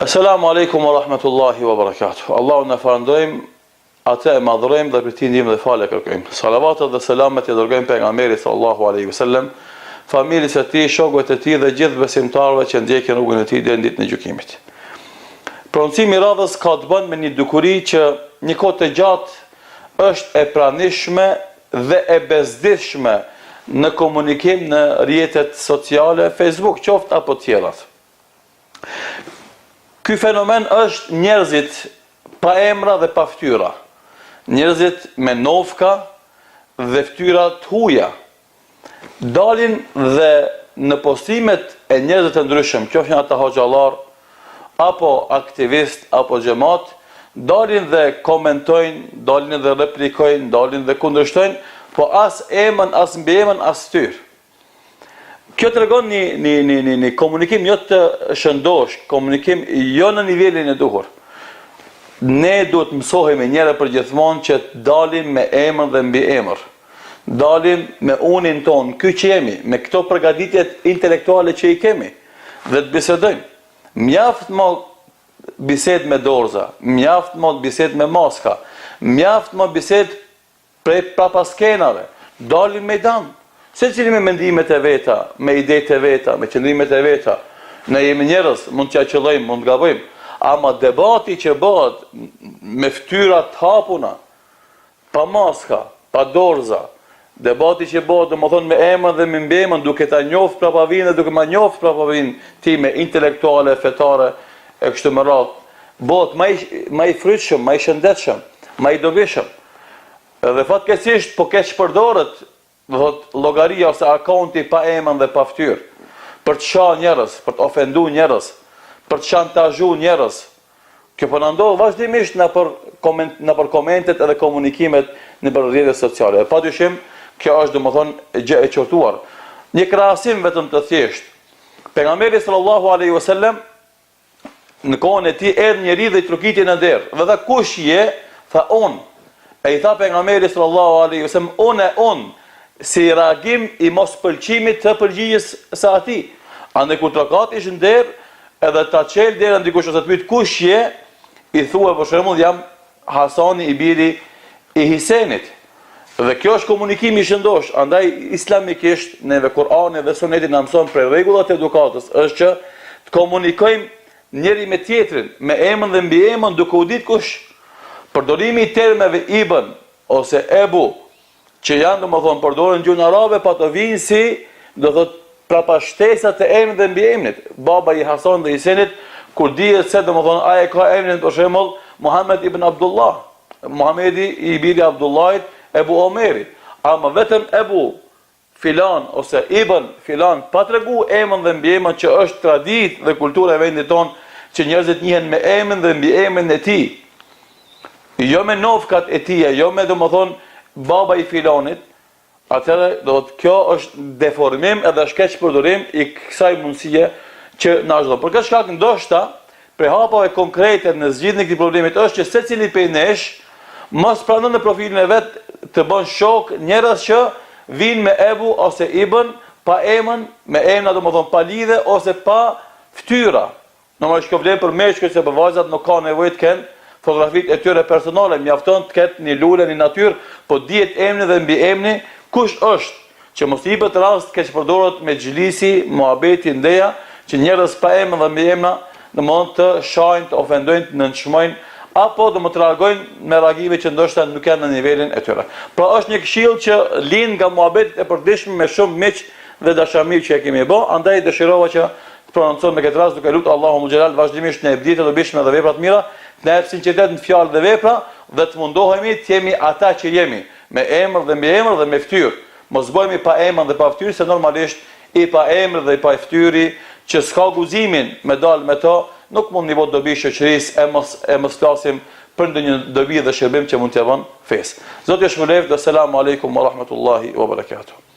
Assalamu alaikum wa rahmatullahi wa barakatuh. Allahu në farëndojmë, atë e madhrojmë dhe për ti ndihmë dhe falë kërkojmë. Salavatet dhe selamet i dërgojmë pejgamberit sallallahu alaihi wasallam, familjes së tij, shokëve të tij dhe gjithë besimtarëve që ndjekin rrugën e tij deri në ditën e gjykimit. Proncimi i radhës ka të bënë me një dukuri që një kohë të gjatë është e pranishme dhe e bezdishme në komunikim në rrjetet sociale, Facebook qoftë apo tjerat. Ky fenomen është njerëzit pa emra dhe pa fytyra. Njerëzit me nofka dhe fytyra të huaja dalin dhe në postimet e njerëzve të ndryshëm, qofshin ata hoxhallar apo aktivist apo xhamat, dalin dhe komentojnë, dalin dhe replikojnë, dalin dhe kundërshtojnë, po as emën, as mbiemën, as fytyrë. Kjo të regon një komunikim jo të shëndosh, komunikim jo në nivelin e duhur. Ne duhet mësohemi njëra për gjithmonë që të dalim me emër dhe mbi emër. Dalim me unin ton, ky që jemi, me këto përgatitjet intelektuale që i kemi, dhe të bisedojmë. Mjaft më bised me dorza, mjaft më bised me maska, mjaft më bised prej prapaskenave, dalim me dam. Se cili me mendimet e veta, me idejt e veta, me qëndrimet e veta, ne jemi njerëz, mund të qëllojmë, mund të gabojmë, ama debati që bëhet me fytyra të hapuna, pa maska, pa dorza, debati që bëhet, domethënë me emën dhe me mbemën, duke ta njohur prapavin dhe duke ma njohur prapavin time intelektuale, fetare e kështu me radhë, bëhet më i frytshëm, më i shëndetshëm, më i dobishëm. Dhe fatkeqësisht po keq përdoret llogaria ose akaunti pa emën dhe pa fytyrë, për të shah njerëz, për të ofenduar njerëz, për të shantazhuar njerëz. Kjo po na ndodh vazhdimisht në për komentet edhe komunikimet në rrjetet sociale. Padyshim, kjo është domethënë gjë e qortuar. Një krahasim vetëm të thjeshtë. Pejgamberi sallallahu alaihi wasallam në kohën e tij erdhi njëri dhe i trokiti në derë. Dhe tha kush je? Tha unë. E i tha pejgamberi sallallahu alaihi wasallam unë si reagim i mos pëlqimit të përgjigjes së atij. Ande kur trokat ishin der, edhe ta çel derën dikush ose të pyet kush je, i thua për shembull jam Hasani i biri i Hisenit. Dhe kjo është komunikimi i shëndosh. Andaj islamikisht neve Kur'ani dhe Suneti na mëson për rregullat e edukatës është që të komunikojmë njëri me tjetrin, me emën dhe mbiemën duke u ditë kush. Përdorimi i termeve ibn ose ebu që janë domethënë përdoren gjuhën arabe pa të vinë si do thotë prapashtesat e emrit dhe mbiemrit. Baba i Hasan dhe Hisenit kur dihet se domethënë ai ka emrin për shembull Muhammed ibn Abdullah, Muhamedi i biri Abdullahit, Ebu Omerit, ama vetëm Ebu filan ose ibn filan pa tregu emrin dhe mbiemën që është traditë dhe kultura e vendit tonë që njerëzit njihen me emrin dhe mbiemën e tij. Jo me nofkat e tij, jo me domethënë baba i filanit, atëherë do të kjo është deformim edhe shkeq përdorim i kësaj mundësie që na është dhënë. Për këtë shkak ndoshta për hapave konkrete në zgjidhjen e këtij problemit është që secili prej nesh mos pranon në profilin e vet të bën shok njerëz që vinë me ebu ose ibn pa emën, me emra domethënë pa lidhje ose pa fytyra. Normalisht kjo vlen për meshkujt se për vajzat nuk ka nevojë të kenë fotografit e tyre personale, mjafton të ketë një lule, një natyrë, po dihet emri dhe mbiemri kush është, që mos i bëhet rast keq përdoret me xhlisi, muhabeti, ndeja, që njerëz pa emër dhe mbiemra domethënë të shajnë, të ofendojnë, të nënçmojnë, apo do të reagojnë me reagime që ndoshta nuk janë në nivelin e tyre. Pra është një këshill që lind nga muhabetit e përditshëm me shumë miq dhe dashamir që e kemi bë, andaj dëshirova që të prononcoj me këtë rast duke lutur Allahun xhelal vazhdimisht në ebditë dhe bishme dhe vepra të mira, në sinqeritet në fjalë dhe vepra dhe të mundohemi të jemi ata që jemi, me emër dhe mbiemër dhe me fytyrë. Mos bëhemi pa emër dhe pa fytyrë, se normalisht i pa emër dhe i pa fytyri që s'ka guximin me dalë me to, nuk mund një dobi shoqërisë e mos flasim për ndonjë dobi dhe shërbim që mund t'ia vën fesë. Zoti ju shpëlbeft. Selamun alejkum wa rahmatullahi wa barakatuh.